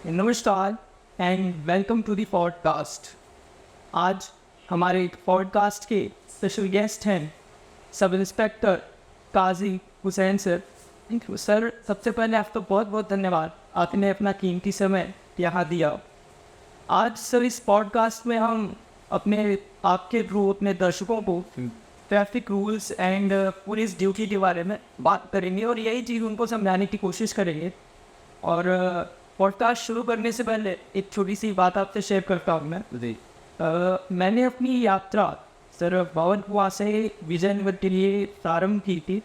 नमस्कार and welcome to the podcast. आज हमारे पॉडकास्ट के स्पेशल गेस्ट हैं sub inspector Kazi Hussain sir. Sir, सबसे पहले आपका बहुत बहुत धन्यवाद, आपने अपना कीमती समय यहाँ दिया। आज सर इस पॉडकास्ट में हम अपने आपके थ्रू अपने दर्शकों को traffic rules and police duty के बारे में बात करेंगे और यही चीज़ उनको समझाने की कोशिश करेंगे। और पॉडकास्ट शुरू करने से पहले एक छोटी सी बात आपसे शेयर करता हूँ मैं। मैंने अपनी यात्रा सर भवनकुआ से विजयनगर के लिए प्रारंभ की थी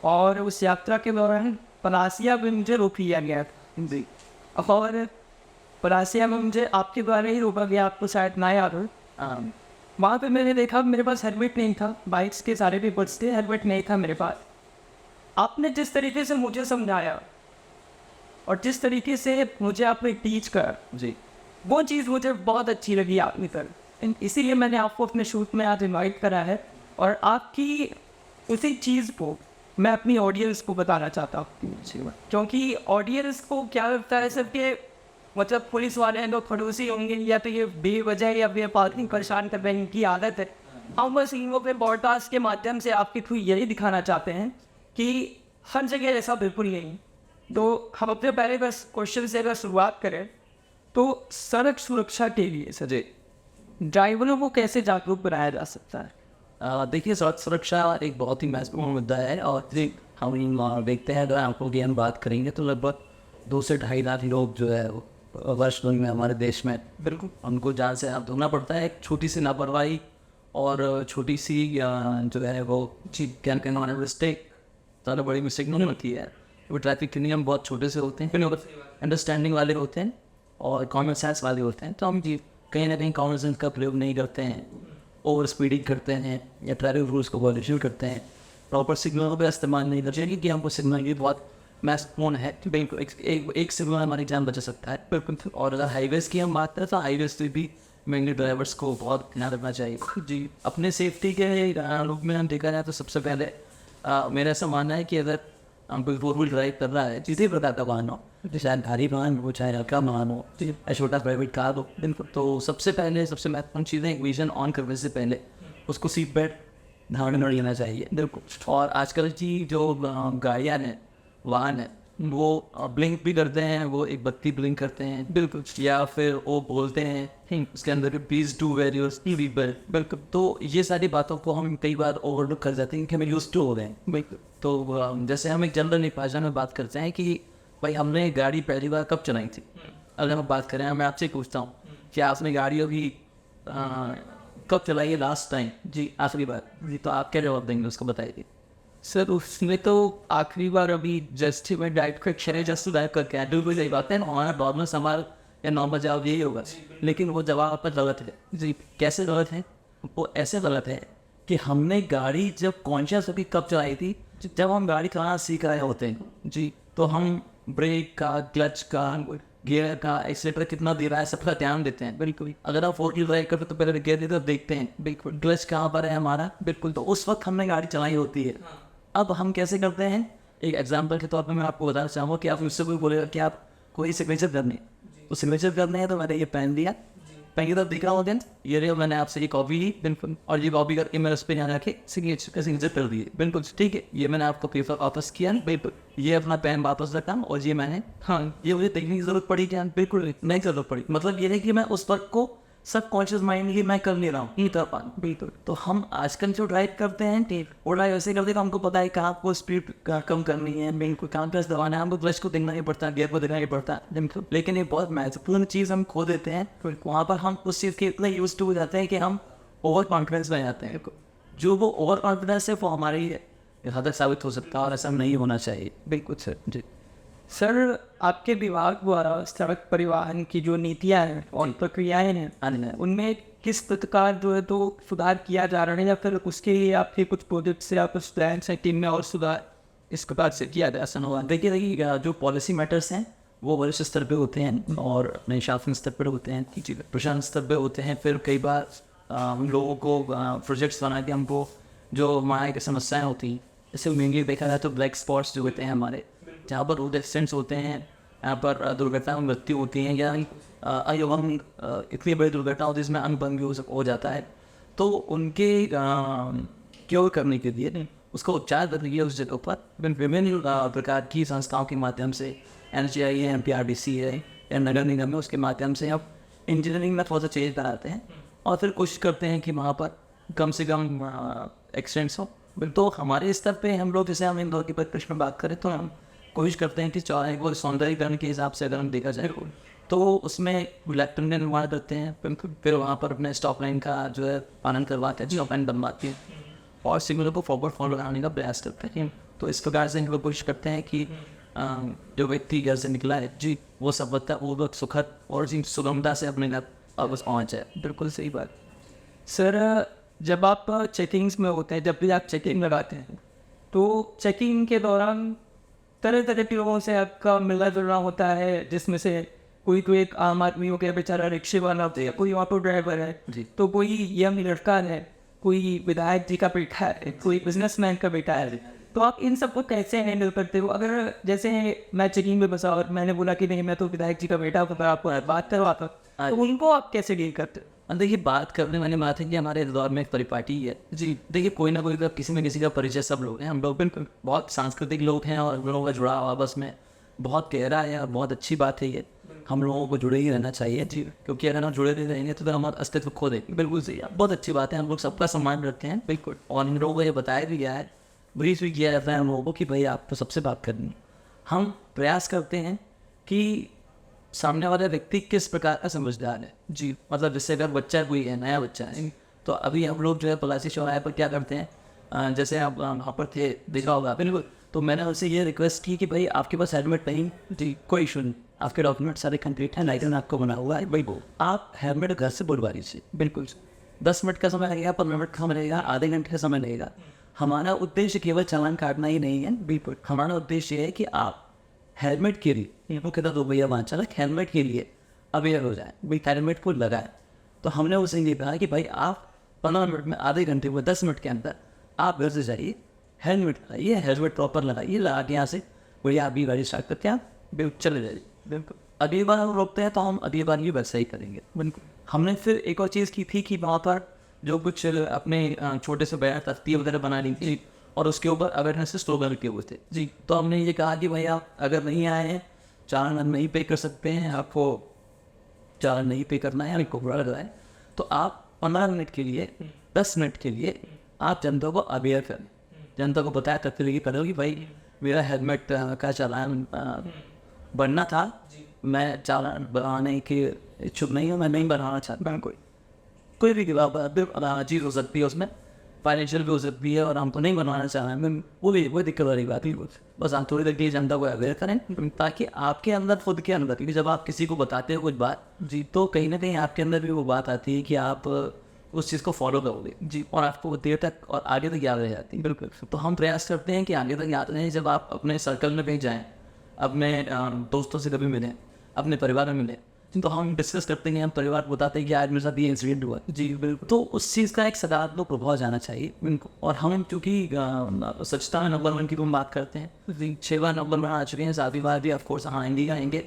और उस यात्रा के दौरान पलासिया में मुझे रोक लिया गया था और पलासिया में मुझे आपके द्वारा ही रोका गया, आपको शायद ना याद हो। वहाँ पे मैंने देखा मेरे पास हेलमेट नहीं था, बाइक्स के सारे पेपर्स थे, हेलमेट नहीं था मेरे पास। आपने जिस तरीके से मुझे समझाया और जिस तरीके से मुझे आपने टीच कर वो चीज़ मुझे बहुत अच्छी लगी आपकी तरफ, इसीलिए मैंने आपको अपने शूट में आज इनवाइट करा है और आपकी उसी चीज़ को मैं अपनी ऑडियंस को बताना चाहता हूँ। क्योंकि ऑडियंस को क्या लगता है सर कि मतलब पुलिस वाले हैं लोग खड़ूसी होंगे या तो ये बेवजह या बेफालतू परेशान कर रहे हैं, इनकी आदत है। हम बस इन पे पॉडकास्ट के माध्यम से आपके थ्रू यही दिखाना चाहते हैं कि हर जगह ऐसा बिल्कुल नहीं। तो हम अपने पहले बस क्वेश्चन से अगर शुरुआत करें तो सड़क सुरक्षा के लिए सर ड्राइवरों को कैसे जागरूक बनाया जा सकता है? देखिए, सड़क सुरक्षा एक बहुत ही महत्वपूर्ण मुद्दा है और हम देखते हैं, अगर आंकड़ों की हम बात करेंगे तो लगभग 2 से 2.5 लाख लोग जो है वर्ष में हमारे देश में बिल्कुल उनको जान से हाथ धोना पड़ता है। एक छोटी सी लापरवाही और छोटी सी जो है वो क्या कहना है मिस्टेक, ज़्यादा बड़ी मिस्टेक नहीं होती है। वो ट्रैफिक के नियम बहुत छोटे से होते हैं, अंडरस्टैंडिंग वाले होते हैं और कॉमन सेंस वाले होते हैं। तो हम जी कहीं ना कहीं कॉमन सेंस का प्रयोग नहीं करते हैं, ओवर स्पीडिंग करते हैं या ट्रैफिक रूल्स को वॉल्यूशन करते हैं, प्रॉपर सिग्नल का इस्तेमाल नहीं करते हैं कि हमको सिग्नल की बहुत महत्वपूर्ण है। एक सिग्नल हमारी जान बचा सकता है बिल्कुल। और अगर हाईवेज़ की हम बात करें तो हाईवेज़ पे भी महंगे ड्राइवर्स को बहुत ध्यान रखना चाहिए जी। अपने सेफ्टी के रूप में हम देखा जाए तो सबसे पहले मेरा ऐसा मानना है कि अगर हम कोई 4 व्हील ड्राइव कर रहा है, किसी प्रकार का वाहन हो, चाहे भारी वाहन हो चाहे हल्का वाहन हो या छोटा प्राइवेट कार हो, तो सबसे महत्वपूर्ण चीज़ है विजन ऑन करने से पहले उसको सीट बेल्ट धारण कर लेना चाहिए बिल्कुल। और आजकल की जो गाड़ियाँ हैं, वाहन है, वो ब्लिंक भी करते हैं, वो एक बत्ती ब्लिंक करते हैं बिल्कुल, या फिर वो बोलते हैं उसके अंदर please do wear your seat belt बिल्कुल। तो ये सारी बातों को हम कई बार ओवरलुक कर जाते हैं कि हमें यूज टू हो गए हैं बिल्कुल। तो जैसे हम एक जनरल भाषा में बात करते हैं कि भाई हमने गाड़ी पहली बार कब चलाई थी। अगर हम बात करें, मैं आपसे पूछता हूँ कि आपने गाड़ी अभी कब चलाई है लास्ट टाइम जी, आखिरी बार जी, तो आप क्या जवाब देंगे उसको बताइए। सर उसमें तो आखिरी बार अभी जस्ट मैं डाइट को एक्शन जस्ट ड्राइव करके आया, बिल्कुल सही बात है। हमारा नॉर्मल सवाल या नॉर्मल जवाब यही होगा, लेकिन वो जवाब पर गलत है जी। कैसे गलत है? वो ऐसे गलत है कि हमने गाड़ी जब कॉन्शियस होकर कब चलाई थी, जब हम गाड़ी चलाना सीख रहे होते हैं जी। तो हम ब्रेक का, क्लच का, गियर का, एक्सीलेटर कितना दे रहा है सबका ध्यान देते हैं बिल्कुल। अगर आप 4 व्हील ड्राइव करते तो पहले गियर देते देखते हैं बिल्कुल, क्लच कहाँ पर है हमारा बिल्कुल। तो उस वक्त हमने गाड़ी चलाई होती है। अब हम कैसे करते हैं, एक एग्जांपल के तौर पे मैं आपको बताना चाहूँगा कि आप मुझसे कोई बोलेगा कि आप कोई सिग्नेचर करनी है, तो सिग्नेचर करने है तो मैंने ये पेन दिया, पेन तो दिख रहा होगा ये रही, मैंने आपसे ये कॉपी ली बिल्कुल, और ये कॉपी करके मैंने उस पर यहाँ रखे सिग्नेचर कर दिए बिल्कुल ठीक है। ये मैंने आपको पेपर वापस किया बिल्कुल, ये अपना पेन वापस रखा और ये मैंने ये मुझे देखने की जरूरत पड़ी क्या? बिल्कुल नहीं जरूरत पड़ी। मतलब ये है कि मैं उस वक्त को सब कॉन्शियस माइंडली मैं कर ले रहा हूँ बिल्कुल। तो हम आजकल जो ड्राइव करते हैं वो ड्राइव ऐसे करते हैं, हमको पता है कहाँ को स्पीड कम करनी है, बिल्कुल कहाँ क्लच दबाना है, हमको क्लच को देखना ही पड़ता है, गियर को देखना ही पड़ता है। लेकिन ये बहुत महत्वपूर्ण चीज़ हम खो देते हैं। वहाँ पर हम उस चीज़ के इतना यूज टू हो जाते हैं कि हम ओवर कॉन्फिडेंस में जाते हैं। जो वो ओवर कॉन्फिडेंस है वो हमारी हद तक साबित हो सकता है और ऐसा नहीं होना चाहिए बिल्कुल सर जी। सर आपके विभाग द्वारा सड़क परिवहन की जो नीतियाँ हैं और प्रक्रियाएँ हैं उनमें किस प्रकार जो है तो सुधार किया जा रहा है, या फिर उसके लिए आपके कुछ प्रोजेक्ट्स या कुछ प्लान्स हैं टीम में और सुधार इस प्रकार से किया जा सकता? देखिए जो पॉलिसी मैटर्स हैं वो वरिष्ठ स्तर पे होते हैं और अपने शासन स्तर पर होते हैं, प्रशासन स्तर पे होते हैं। फिर कई बार हम लोगों को प्रोजेक्ट्स बना के हमको जो हमारी समस्याएँ होती हैं, जैसे मेनली देखा जाए तो ब्लैक स्पॉट्स जो होते हैं हमारे, जहाँ पर रोड एक्सीडेंट्स होते हैं यहाँ पर दुर्घटना में मृत्यु होती है या इतनी बड़ी दुर्घटना होती है जिसमें अंग भंग भी हो जाता है, तो उनके क्योर करने के लिए, उसका उपचार करने के लिए उस जगह पर विभिन्न प्रकार की संस्थाओं के माध्यम से NHAI है, MPRDC है या नगर निगम है, उसके माध्यम से अब इंजीनियरिंग में थोड़ा सा चेंज कराते हैं और फिर कोशिश करते हैं कि वहाँ पर कम से कम एक्सीडेंट्स हो। तो हमारे स्तर पे हम लोग, जैसे हम इंदौर की परिप्रेक्ष्य में बात करें, तो हम कोशिश करते हैं कि चौराहे को सौंदर्यीकरण के हिसाब से अगर हम देखा जाए तो उसमें इलेक्ट्रॉन का निर्माण करते हैं, फिर वहाँ पर अपने स्टॉप लाइन का जो है पालन करवाते हैं, स्टॉप लाइन बनवाते हैं और सिग्नलों को फॉरवर्ड फॉलो कराने का प्रयास करते हैं। तो इस प्रकार से हम लोग कोशिश करते हैं कि जो व्यक्ति घर से निकला है जी, वो सफलता पूर्वक सुखद और सुगमता से अपने घर वापस पहुँच जाए। बिल्कुल सही बात। सर, जब आप चेकिंग्स में होते हैं, जब भी आप चेकिंग लगाते हैं, तो चेकिंग के दौरान तरह तरह के लोगों से आपका मिलना जुलना होता है, जिसमें से कोई तो एक आम आदमी हो गया बेचारा रिक्शे वाला, कोई ऑटो ड्राइवर है जी, तो कोई यंग लड़का है, कोई विधायक जी का बेटा है, कोई बिजनेसमैन का बेटा है। तो आप इन सबको कैसे हैंडल करते हो? अगर जैसे मैं चेकिंग में बसा और मैंने बोला कि नहीं मैं तो विधायक जी का बेटा हूँ, मैं आपको बात करवाता, तो उनको आप कैसे डील करते हो? देखिए, बात करने वाली बात है कि हमारे दौर में एक परिपाटी है जी। देखिए, कोई ना कोई किसी में किसी का परिचय सब लोग हैं, हम लोग बिल्कुल बहुत सांस्कृतिक लोग हैं और हम लोगों का जुड़ाव आपस में बहुत गहरा है और बहुत अच्छी बात है ये। हम लोगों को जुड़े ही रहना चाहिए जी, क्योंकि अगर हम जुड़े नहीं रहेंगे तो हमारा अस्तित्व खो देंगे। बिल्कुल सही, बहुत अच्छी बात है, हम लोग सबका सम्मान रखते हैं बिल्कुल। और इन लोगों को ये बताया भी गया है, ब्रीफ भी किया जाता है हम लोगों को कि भाई आप तो सबसे बात करनी। हम प्रयास करते हैं कि सामने वाला व्यक्ति किस प्रकार का समझदार है जी। मतलब जैसे अगर बच्चा कोई है, नया बच्चा है, तो अभी हम लोग जो है पलासी चौराहे पर क्या करते हैं, जैसे आप वहाँ पर थे देखा होगा बिल्कुल, तो मैंने उनसे ये रिक्वेस्ट की कि भाई आपके पास हेलमेट नहीं जी, कोई इशू नहीं, आपके डॉक्यूमेंट सारे कंप्लीट हैं, लाइसेंस आपको बना हुआ है, भाई वो आप हेलमेट घर से बुलवा लीजिए। बिल्कुल 10 मिनट का समय लगेगा, 15 मिनट कम लगेगा, आधे घंटे का समय लगेगा। हमारा उद्देश्य केवल चालान काटना ही नहीं है, बिल्कुल हमारा उद्देश्य है कि आप हेलमेट के लिए, वो कहता तो भैया वाहन चालक हेलमेट के लिए अवेयर हो जाए, भाई हेलमेट को लगाए। तो हमने उसे ये कहा कि भाई आप 15 मिनट में, आधे घंटे में, 10 मिनट के अंदर आप घर से जाइए, हेलमेट लगाइए, हेलमेट प्रॉपर लगाइए, लगा के यहाँ से भैया आप भी गाड़ी स्टार्ट करके आप बिल्कुल चले जाइए। बिल्कुल अगली बार हम रोकते हैं तो हम अगली बार ये वैसा ही करेंगे। बिल्कुल हमने फिर एक और चीज़ की थी कि वहाँ पर जो कुछ अपने छोटे से बयान तख्ती वगैरह बना ली थी और उसके ऊपर अवेयरनेस स्लोगन लिखे हुए थे जी। तो हमने ये कहा कि भाई आप अगर नहीं आए हैं, चालान नहीं पे कर सकते हैं, आपको चालान नहीं पे करना है, आपको बुरा लग रहा है, तो आप 15 मिनट के लिए, 10 मिनट के लिए आप जनता को अवेयर करें, जनता को बताया तथ्य करो कि भाई मेरा हेलमेट का चालान बनना था, मैं चालान बनाने के इच्छुक नहीं हूँ, मैं नहीं बनाना चाहता। कोई भी चीज़ हो सकती है उसमें, फाइनेंशियल भी हो सकती है और हमको नहीं बनवाना चाह रहे हैं, वो दिक्कत वाली बात है। बस आप थोड़ी देर के लिए जनता को अवेयर करें ताकि आपके अंदर, खुद के अंदर, क्योंकि जब आप किसी को बताते हो कुछ बात जी, तो कहीं ना कहीं आपके अंदर भी वो बात आती है कि आप उस चीज़ को फॉलो करोगे जी, और आपको देर तक और आगे तक याद रह जाती है। बिल्कुल, तो हम प्रयास करते हैं कि आगे तक याद रहें। जब आप अपने सर्कल में कहीं जाएँ, अपने दोस्तों से कभी मिलें, अपने परिवार में मिलें, तो हम डिस्कस करते हैं, हम परिवार को बताते हैं कि आज मेरे साथ ये इंसिडेंट हुआ जी। बिल्कुल, तो उस चीज़ का एक सकारात्मक प्रभाव जाना चाहिए उनको। और हम क्योंकि स्वच्छता में नंबर 1 की हम बात करते हैं, 6 बार नंबर 1 आ चुके हैं, 7वीं बार भी ऑफकोर्स आएंगे,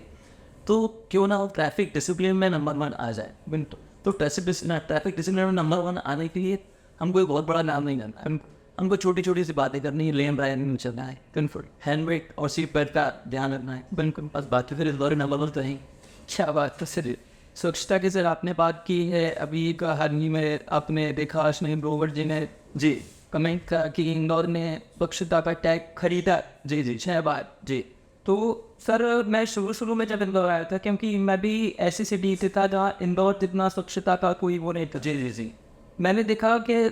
तो क्यों ना हो ट्रैफिक डिसिप्लिन में नंबर 1 आ जाए। बिल्कुल, तो ट्रैफिक डिसिप्लिन में नंबर 1 आने के लिए हमको एक बहुत बड़ा नाम नहीं करना है, हमको छोटी छोटी सी बातें करनी है, लेन राय नहीं चलना है, बिल्कुल हेलमेट और सीट बेल्ट का ध्यान रखना है। बिल्कुल, बस बाकी फिर इस दौरान नंबर 1 तो रहेंगे। क्या बात है सर। स्वच्छता की सर आपने बात की है, अभी हाल ही में आपने देखा अश्विनी ग्रोवर जी ने जी कमेंट किया कि इंदौर ने स्वच्छता का टैग खरीदा जी 6 बार जी। तो सर मैं शुरू में जब इंदौर आया था, क्योंकि मैं भी ऐसी सिटी से था जहाँ इंदौर जितना स्वच्छता का कोई वो नहीं था जी, मैंने देखा कि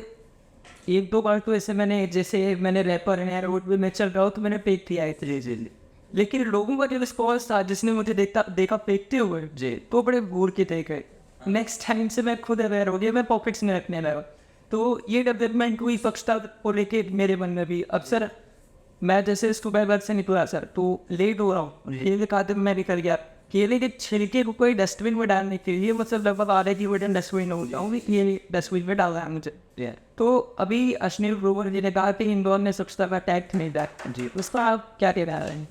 1-2 बार तो ऐसे मैंने रैपर है रोड पे मैं चल रहा हूँ तो मैंने फेंक दिया है जी, लेकिन लोगों का जो रिस्पॉन्स था, जिसने मुझे देखा फेंकते हुए जी, तो बड़े घूर के थे गए। नेक्स्ट टाइम से मैं खुद अवेयर हो गया, मैं पॉकेट्स में रखने लगा। तो ये डेवलपमेंट हुई स्वच्छता को लेके मेरे मन में भी। अब सर मैं जैसे सुबह घर से निकला सर, तो लेट हो रहा हूँ, केले खाते मैं निकल गया, केले के छिलके को कोई डस्टबिन में डालने के लिए मतलब लगभग आधे की वजह डस्टबिन हो जाऊँ, ये डस्टबिन में डाल रहा है मुझे। तो अभी अश्विनी ग्रोवर जी ने कहा कि इंदौर ने स्वच्छता का टैग नहीं दिया जी, उसका आप क्या कह रहे हैं?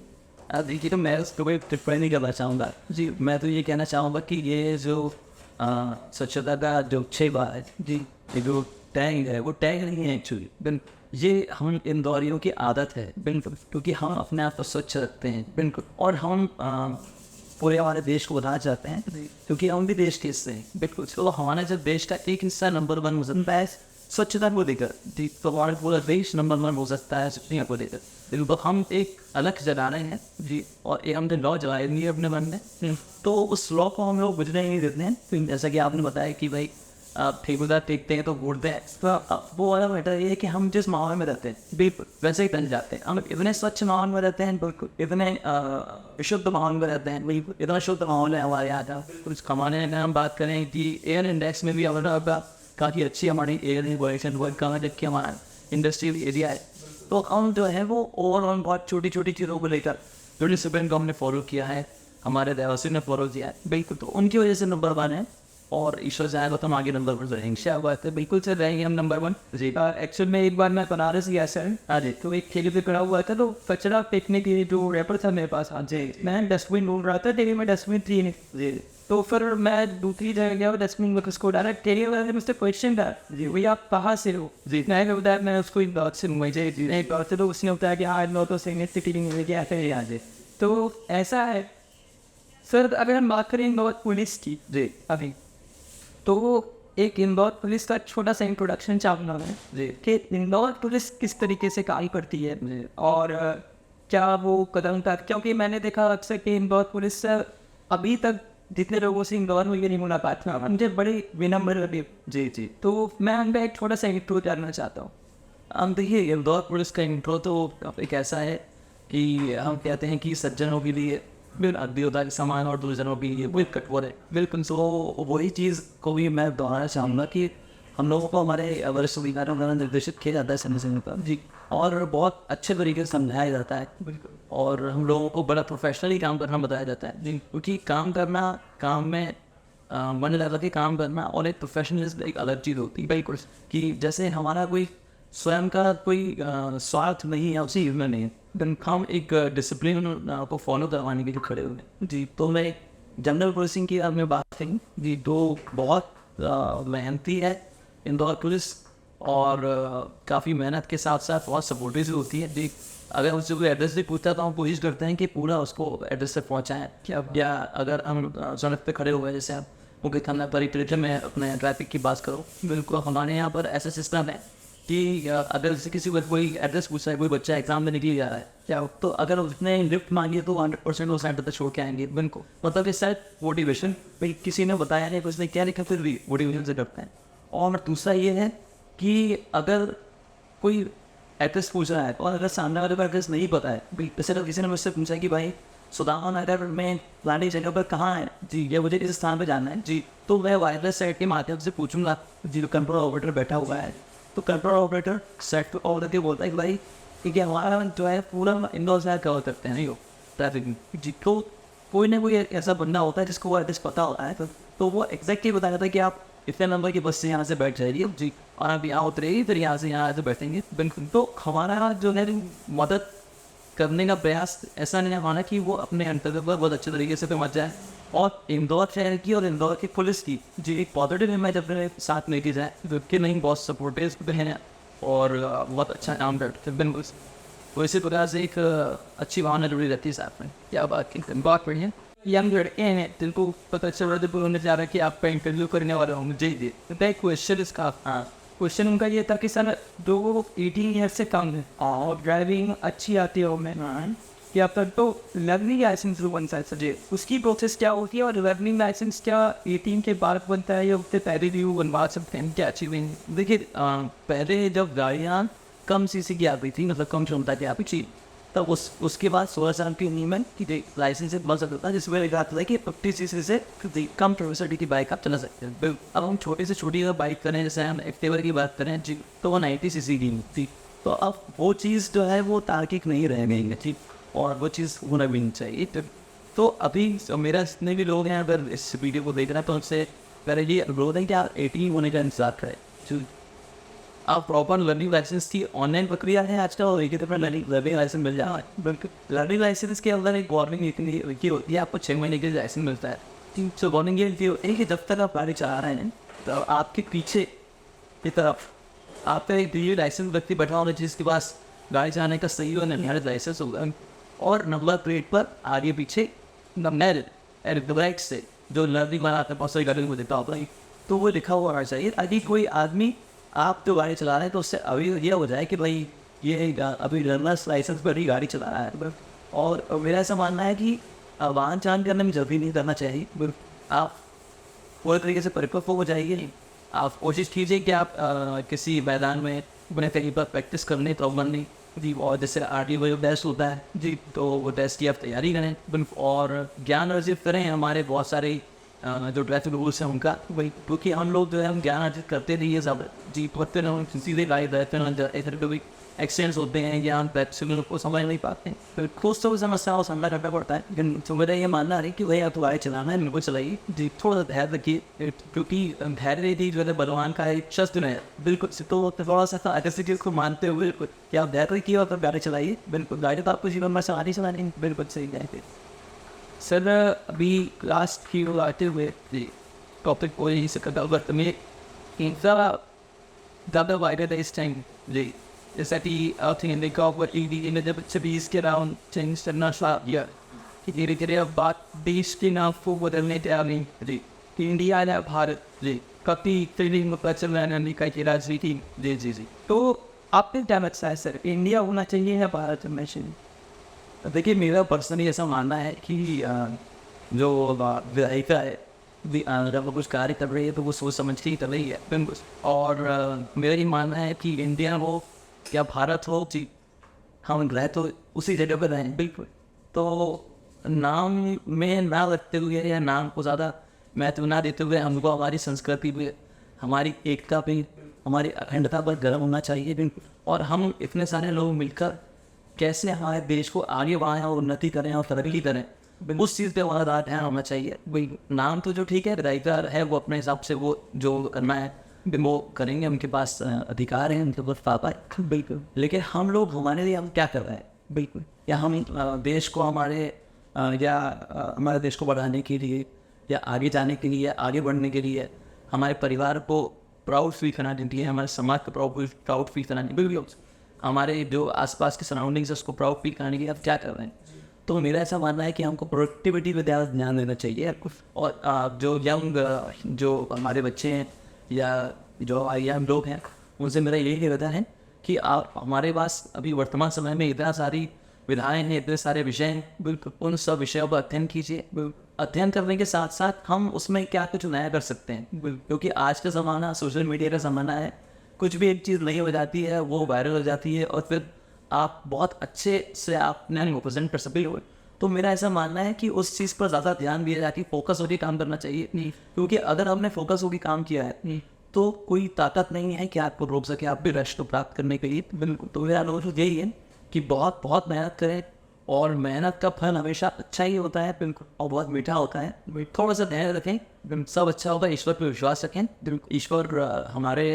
देखिए तो मैं उस पर कोई टिप्पणी नहीं करना चाहूँगा जी। मैं तो ये कहना चाहूँगा कि ये जो स्वच्छता का जो 6 बार है जी, ये जो टैग है वो टैग नहीं है एक्चुअली। बिल्कुल, ये हम इंदौरियों की आदत है। बिल्कुल, क्योंकि हम अपने आप को स्वच्छ रखते हैं। बिल्कुल, और हम पूरे हमारे देश को बताना चाहते हैं क्योंकि हम भी देश के हिस्से हैं। बिल्कुल, तो हमारा जब देश का एक हिस्सा नंबर 1 हो सकता है स्वच्छता को लेकर जी, तो हमारा पूरा देश नंबर 1 हो सकता है स्वच्छता को लेकर। तो हम एक अलग जला रहे हैं जी, और एक हमने लॉ जलाए नहीं अपने मन में, तो उस लॉ को हम लोग बुझने नहीं देते हैं। तो जैसा कि आपने बताया कि भाई आप ठेकेदार टेकते हैं तो वोटते हैं, तो वो वाला मैटर ये है कि हम जिस माहौल में रहते हैं बिल्कुल वैसे ही बन जाते हैं। हम इतने स्वच्छ माहौल में रहते हैं, बिल्कुल इतने विशुद्ध माहौल में रहते हैं, बिल्कुल इतना शुद्ध माहौल है हमारे यहाँ का। कुछ कमाने में हम बात करें कि एयर इंडेक्स में भी हमारा काफ़ी अच्छी हमारी एयर इन्वोलेशन वर्क कम है, जबकि हमारा इंडस्ट्रियल एरिया है। तो हम जो है वो ओवरऑल बहुत छोटी छोटी चीज़ों को लेकर जो डिसिप्लिन को हमने फॉलो किया है, हमारे रहवासी ने फॉलो किया है, बिल्कुल तो उनकी वजह से नंबर 1 है। और ईश्वर जाएगा तो हम आगे नंबर 1 रहेंगे। क्या बात है, बिल्कुल सर रहेंगे हम नंबर 1 जी। एक्चुअल में एक बार मैं बनारस गया सर, अरे तो एक ठेले पे खड़ा हुआ था, तो कचरा फेंकने के लिए जो रैपर था मेरे पास, हाँ जी, मैं डस्टबिन ढूंढ रहा था, ठेले में डस्टबिन थी नहीं जी। तो फिर मैं दूसरी जगह गया, डस्टबिन में उसको डाला, ठेले वाले ने मुझसे क्वेश्चन था जी, भैया आप कहाँ से हो जी। मैंने बताया मैं उसको इंदौर से हूँ जी जी। इंदौर से, तो उसने बताया कि हाँ इंदौर तो सीनियर सिटी में गया था यहाँ से। तो ऐसा है सर, अगर हम बात करें इंदौर पुलिस की जी अभी, तो एक इंदौर पुलिस का छोटा सा इंट्रोडक्शन चाहूँगा मैं जी, कि इंदौर पुलिस किस तरीके से काम करती है जी, और क्या वो कदम तक, क्योंकि मैंने देखा अक्सर कि इंदौर पुलिस अभी तक जितने लोगों से इंदौर में ये नहीं मुलाकात था, मुझे बड़ी विनम्र लगी जी जी। तो मैं उनका एक छोटा सा इंट्रो जानना चाहता हूँ। हम देखिए इंदौर पुलिस का इंट्रो तो एक ऐसा है कि हम कहते हैं कि सज्जनों के लिए देवता के समान और दुर्जनों के लिए वो कठोर है। बिल्कुल, तो वही चीज़ को भी मैं दोहराना चाहूँगा कि हम लोगों को हमारे वरिष्ठ अधिकारियों द्वारा निर्देशित किया जाता है समय समय पर जी, और बहुत अच्छे तरीके से समझाया जाता है। बिल्कुल, और हम लोगों को बड़ा प्रोफेशनली काम करना बताया जाता है जी, क्योंकि काम करना, काम में मन लगा के काम करना और एक प्रोफेशनलिज्म एक अलग चीज़ होती है। बिल्कुल, कि जैसे हमारा कोई स्वयं का कोई स्वार्थ नहीं है उसी में नहीं है, हम एक डिसिप्लिन को फॉलो करवाने के लिए खड़े हुए हैं जी। तो मैं जनरल पुलिसिंग की में बात करूँ जी, तो बहुत मेहनती है इंदौर पुलिस, और काफ़ी मेहनत के साथ साथ बहुत सपोर्टिव भी होती है जी। अगर उससे कोई एड्रेस भी पूछता है तो हम कोशिश करते हैं कि पूरा उसको एड्रेस तक पहुँचाएँ। क्या या अगर हम सड़क पे खड़े हुए हैं, जैसे आप मुख्य थाना परिक्षेत्र में अपने ट्रैफिक की बात करो, बिल्कुल हमारे यहाँ पर ऐसा सिस्टम है कि अगर जैसे किसी को कोई एड्रेस पूछता है, कोई बच्चा एग्जाम में निकल जा रहा है क्या, तो अगर उसने लिफ्ट मांगी तो 100% वो सेंटर तक छोड़ के आएंगे। बिल्कुल, मतलब इस शायद मोटिवेशन भाई किसी ने बताया नहीं, उसने क्या लिखा, फिर भी मोटिवेशन से करते हैं। और दूसरा ये है कि अगर कोई एड्रेस पूछ रहा है और अगर सामने वाले को एड्रेस नहीं पता है, जैसे तो किसी ने मुझसे पूछा कि भाई सुदामा नगर में फलानी जगह पर कहाँ है जी, ये मुझे इस स्थान पर जाना है जी, तो मैं वायरलेस सेट के माध्यम से पूछूंगा जी। कंट्रोल ऑपरेटर बैठा हुआ है, तो कंट्रोल ऑपरेटर सेट पे ऑर्डर के बोलता है कि भाई ठीक है, हमारा जो है पूरा इंदौर शहर कवर करते हैं नहीं हो ट्रैफिक में जी। तो कोई ना कोई ऐसा बंदा होता है जिसको वो एड्रेस पता होता है, तो वो एग्जैक्टली बताया था कि आप इतने नंबर की बस से यहाँ से बैठ जाइए जी, और आप यहाँ उतरेगी, फिर यहाँ से बैठेंगे। बिल्कुल, तो हमारा जो है मदद करने का प्रयास ऐसा नहीं हमारा कि वो अपने अंतर्गत पर बहुत अच्छे तरीके से पहुँच जाए। और इंदौर शहर की और इंदौर की पुलिस की जी एक पॉजिटिव इमेज अपने साथ लेके जाए, कि नहीं बहुत सपोर्टिव हैं और बहुत अच्छा काम करते हैं। बिल्कुल, तो इसी प्रकार से एक अच्छी भावना जुड़ी रहती है साथ में। क्या बात की बात पढ़ी है, यंग लड़के हैं जिनको पता चल रहा था उन्होंने जा रहा कि आपका इंटरव्यू करने वाला हूँ जी जी। तो क्वेश्चन इसका, हाँ क्वेश्चन उनका ये था कि सर जो 18 ईयर से कम है और ड्राइविंग अच्छी आती हो मैं कि आप तक, तो लर्निंग लाइसेंस जो बनता है सर उसकी प्रोसेस क्या होती है, और लर्निंग लाइसेंस क्या 18 के बाद बनता है या उससे पहले भी वो बनवा सकते हैं, क्या अचीविंग? देखिए पहले जब गाड़ियाँ कम सीसी की आती थी, मतलब कम क्षमता की आती थी, तब उसके बाद 16 साल की उम्र में कि लाइसेंस बन सकता था, जिसमें लिखा था कि 50 सीसी से कम कैपेसिटी की बाइक आप चला सकते हैं। अब हम छोटी से छोटी अगर बाइक करें, जैसे हम एक्टिवा की बात करें जी, तो वो 90 सीसी की थी। तो अब वो चीज़ जो है वो तार्किक नहीं रह गई है ठीक, और वो चीज़ होना भी नहीं चाहिए। तो अभी मेरा जितने भी लोग हैं अगर इस वीडियो को देख रहे हैं, तो उनसे मेरा ये अनुरोध है कि आप 18 होने का इंतजार करें। आप प्रॉपर लर्निंग लाइसेंस की ऑनलाइन प्रक्रिया है आजकल, और एक ही तरह लर्निंग लाइसेंस मिल जाए। बिल्कुल, लर्निंग लाइसेंस के अंदर एक वार्निंग लिखी होती है, आपको 6 महीने के लिए लाइसेंस मिलता है। तो वार्निंग ये लिखी होती है कि जब तक आप गाड़ी चला रहे हैं तो आपके पीछे की तरफ आपका एक दिल्ली लाइसेंस व्यक्ति बैठा होगा जिसके पास गाड़ी चलाने का सही और निर्धारित लाइसेंस होगा, और नंबर प्लेट पर आगे पीछे राइट से जो लर्निंग वाला आता है, बहुत सारी गाड़ियों में देता होता है, तो वो लिखा हुआ होना चाहिए। अभी कोई आदमी आप जो गाड़ी चला रहे हैं तो उससे अभी ये हो जाए कि भाई ये अभी लर्नर्स लाइसेंस पर ही गाड़ी चला रहा है। और मेरा ऐसा मानना है कि वाहन चालन करने में जल्दी नहीं करना चाहिए। आप पूरे तरीके से परिपक्व हो जाइए। आप कोशिश कीजिए कि आप किसी मैदान में अपने कहीं पर प्रैक्टिस करने तो नहीं जी, और जैसे RTO टेस्ट होता है जी, तो वो टेस्ट की आप तैयारी करें और ज्ञान अर्जित करें। हमारे बहुत सारे जो ट्रैफिक रूल्स हैं उनका वही, क्योंकि हम लोग जो है हम ज्ञान अर्जित करते नहीं है सब जी, पढ़ते ना सीधे गाइड रहते हैं, इधर कभी एक्सीडेंट्स होते हैं या हम सिग्नल को समझ नहीं पाते हैं, तो कुछ तो समस्याओं का सामना करना पड़ता है। लेकिन तो मेरा ये मानना है कि भाई आप तो गाड़ी चलाना है, इनको चलाइए जी, थोड़ा सा धैर्य रखिए, क्योंकि धैर्य थी जो है भगवान का एक शस्त्र है। बिल्कुल, तो थोड़ा सा ऐसी चीज़ को मानते हुए कि आप धैर्य रखिए और तब गाड़ी चलाइए। बिल्कुल, गाड़ी तो आपको जीवन में चलानी बिल्कुल सही है। सर अभी लास्ट की आते हुए जी टॉपिक को यही से करता वक्त में ज़्यादा वायरल है इस टाइम जी, जैसा कि थिंक जब 26 के राउंड चेंज करना स्टार्ट किया कि धीरे धीरे अब बात देश के नाम को बदलने तैयार नहीं जी, कि इंडिया या भारत जी काफ़ी ट्रेनिंग में का की राजनीति जी जी जी। तो आपने क्या लगता है सर, इंडिया होना चाहिए या भारत में? देखिए, मेरा पर्सनली ऐसा मानना है कि जो विधायिका है जब वो कुछ कार्य कर रही है तो वो सोच समझ के ही कर रही है बिल्कुल। और मेरा ये मानना है कि इंडिया हो या भारत हो जी, हम रहे तो उसी जगह पर रहें बिल्कुल। तो नाम में ना रखते हुए या नाम को ज़्यादा महत्व ना देते हुए हमको हमारी संस्कृति पे, हमारी एकता पे, हमारी अखंडता पर गर्व होना चाहिए बिल्कुल। और हम इतने सारे लोग मिलकर कैसे हमारे देश को आगे बढ़ाएं और उन्नति करें और तरक्की करें, उस चीज़ पे हमारा ध्यान होना चाहिए। वही नाम तो जो ठीक है, राइटर है वो अपने हिसाब से वो जो करना है वो करेंगे, उनके पास अधिकार है, उनके पास पापा है बिल्कुल। लेकिन हम लोग हमारे लिए हम क्या कर रहे हैं बिल्कुल, या हम देश को हमारे देश को बढ़ाने के लिए या आगे जाने के लिए, आगे बढ़ने के लिए, हमारे परिवार को प्राउड फील कराने के लिए, हमारे समाज को प्राउड फील कराने बिल्कुल, हमारे जो आसपास के सराउंडिंग्स है उसको प्राउड फील कराने के लिए आप क्या कर रहे हैं। तो मेरा ऐसा मानना है कि हमको प्रोडक्टिविटी पर ध्यान देना चाहिए। और जो यंग जो हमारे बच्चे हैं या जो यंग लोग हैं, उनसे मेरा यही निवेदन है कि आप हमारे पास अभी वर्तमान समय में इतना सारी विधाएँ हैं, इतने सारे विषय हैं बिल्कुल, उन सब विषयों पर अध्ययन कीजिए। अध्ययन करने के साथ साथ हम उसमें क्या कुछ नया कर सकते हैं, क्योंकि आज का ज़माना सोशल मीडिया का ज़माना है। कुछ भी एक चीज़ नई हो जाती है वो वायरल हो जाती है और फिर आप बहुत अच्छे से आप नया प्रेजेंट कर सकते हो। तो मेरा ऐसा मानना है कि उस चीज़ पर ज़्यादा ध्यान दिया जाए कि फोकस होकर काम करना चाहिए, क्योंकि अगर हमने फोकस होकर काम किया है तो कोई ताकत नहीं है कि आपको रोक सके आप भी लक्ष्य को प्राप्त करने के लिए बिल्कुल। तो मेरा अनुभव यही है कि बहुत बहुत मेहनत करें, और मेहनत का फल हमेशा अच्छा ही होता है बिल्कुल, और बहुत मीठा होता है। थोड़ा सा ध्यान रखें, सब अच्छा होगा। ईश्वर पर विश्वास रखें, ईश्वर हमारे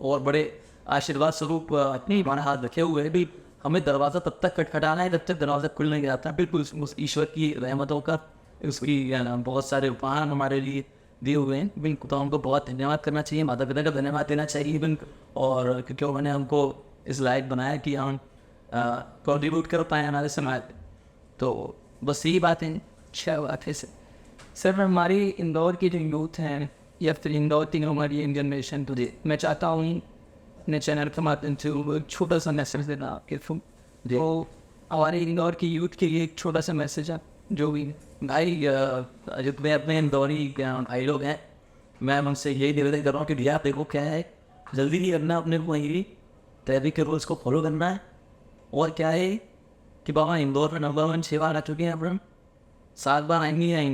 और बड़े आशीर्वाद स्वरूप अपने हमारे हाथ रखे हुए हैं भी। हमें दरवाज़ा तब तक खटखटाना है जब तक दरवाज़ा खुल नहीं जाता बिल्कुल। उस ईश्वर की रहमतों का, उसकी बहुत सारे उपहार हमारे लिए दिए हुए हैं बिल्कुल। तो हमको बहुत धन्यवाद करना चाहिए, माता पिता का धन्यवाद देना चाहिए बिल्कुल, और क्योंकि उन्होंने हमको इस लायक बनाया कि हम कंट्रीब्यूट कर पाए हमारे समाज में। तो बस यही बात है। अच्छा बात है सर, हमारी इंदौर की जो यूथ हैं या फिर इंदौर की हमारी यंग जनरेशन, तो मैं चाहता हूँ अपने चैनल के माध्यम से छोटा सा मैसेज देना आपके थ्रू। तो हमारे इंदौर की यूथ के लिए एक छोटा सा मैसेज है जो भी भाई जितने अपने इंदौरी भाई लोग हैं, मैं उनसे यही निवेदन कर रहा हूँ कि भैया देखो क्या है, जल्दी नहीं करना अपने को, वहीं ट्रैफिक के रूल्स को फॉलो करना है। और क्या है कि बाबा इंदौर में नंबर 1 6 बार आ चुके हैं, अपन 7 बार आएंगे,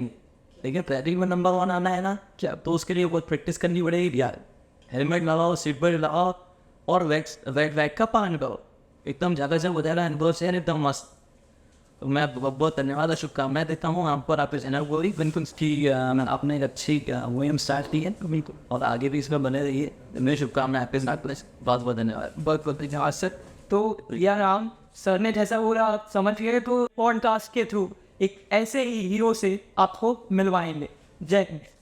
लेकिन ट्रैफिक में नंबर 1 आना है ना क्या, तो उसके लिए बहुत प्रैक्टिस करनी पड़ेगी भैया। हेलमेट लगाओ, सीट बेल्ट लगाओ और वैक का पालन करो, एकदम जगह से बताया इंदौर शहर एकदम मस्त। तो मैं बहुत बहुत धन्यवाद और शुभकामनाएं देता हूँ आप पर, आपके चैनल को भी बिल्कुल की आपने एक अच्छी मुहिम स्टार्ट की है बिल्कुल। और आगे भी इसमें बने रहिए। मेरी शुभकामनाएं आपके साथ। बहुत बहुत धन्यवाद। बहुत बहुत धन्यवाद सर। तो यार राम सर ने जैसा बोला आप समझ गए, तो पॉडकास्ट के थ्रू एक ऐसे ही हीरो से आपको मिलवाएंगे। जय हिंद।